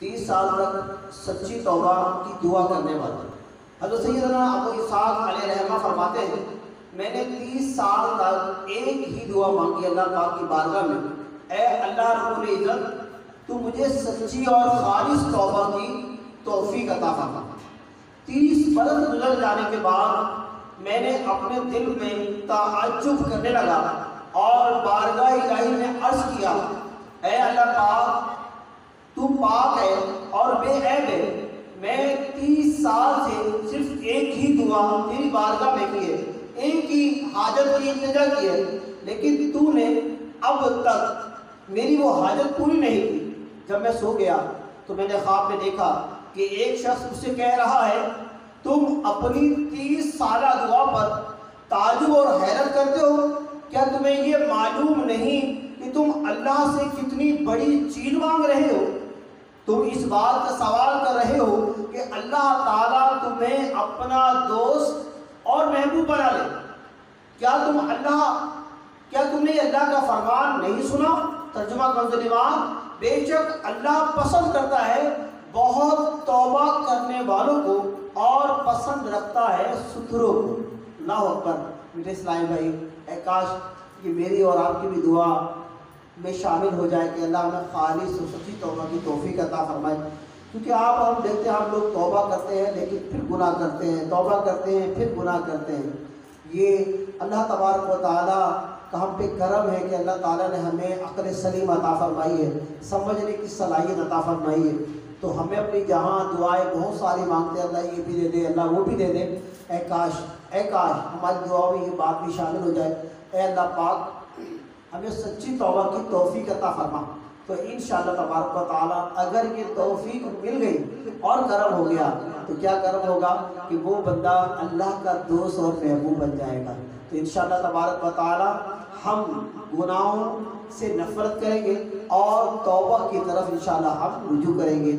30 سال تک سچی توبہ کی دعا کرنے والا۔ حضرت سیدنا ابو اسحاق علیہ رحمہ فرماتے ہیں میں نے 30 سال تک ایک ہی دعا مانگی اللہ پاک کی بارگاہ میں، اے اللہ رب العزت تو مجھے سچی اور خالص توبہ کی توفیق عطا فرما۔ 30 برس گزر جانے کے بعد میں نے اپنے دل میں تعجب کرنے لگا اور بارگاہ الہی میں عرض کیا، اے اللہ پاک تو پاک ہے اور بے عیب ہے، میں 30 سال سے صرف ایک ہی دعا تیری بارگاہ میں کی ہے، ایک ہی حاجت کی التجا کی ہے، لیکن تو نے اب تک میری وہ حاجت پوری نہیں کی۔ جب میں سو گیا تو میں نے خواب میں دیکھا کہ ایک شخص مجھ سے کہہ رہا ہے تم اپنی 30 سالہ دعا پر تعجب اور حیرت کرتے ہو، کیا تمہیں یہ معلوم نہیں کہ تم اللہ سے کتنی بڑی چیز مانگ رہے ہو؟ تم اس بات کا سوال کر رہے ہو کہ اللہ تعالیٰ تمہیں اپنا دوست اور محبوب بنا لے۔ کیا تم نے اللہ کا فرمان نہیں سنا؟ ترجمہ کنز ایمان، بے شک اللہ پسند کرتا ہے بہت توبہ کرنے والوں کو اور پسند رکھتا ہے ستھروں کو۔ اللہ اکبر۔ میرے اسلامی بھائی، اے کاش یہ میری اور آپ کی بھی دعا میں شامل ہو جائے کہ اللہ ہمیں خالص اور سچی توبہ کی توفیق عطا فرمائے، کیونکہ ہم دیکھتے ہیں ہم لوگ توبہ کرتے ہیں لیکن پھر گناہ کرتے ہیں، توبہ کرتے ہیں پھر گناہ کرتے ہیں۔ یہ اللہ تبارک و تعالیٰ کا ہم پہ کرم ہے کہ اللہ تعالیٰ نے ہمیں عقل سلیم عطا فرمائی ہے، سمجھنے کی صلاحیت عطا فرمائی ہے، تو ہمیں اپنی جہاں دعائیں بہت ساری مانگتے ہیں اللہ یہ بھی دے دے، اللہ وہ بھی دے دے، اے کاش ہماری دعا میں یہ بات بھی شامل ہو جائے۔ اے اللہ پاک ہمیں سچی توبہ کی توفیق عطا فرما۔ تو انشاءاللہ تبارک و تعالیٰ اگر یہ توفیق مل گئی اور کرم ہو گیا تو کیا کرم ہوگا کہ وہ بندہ اللہ کا دوست اور محبوب بن جائے گا۔ تو انشاءاللہ تبارک و تعالیٰ ہم گناہوں سے نفرت کریں گے اور توبہ کی طرف انشاءاللہ ہم رجوع کریں گے۔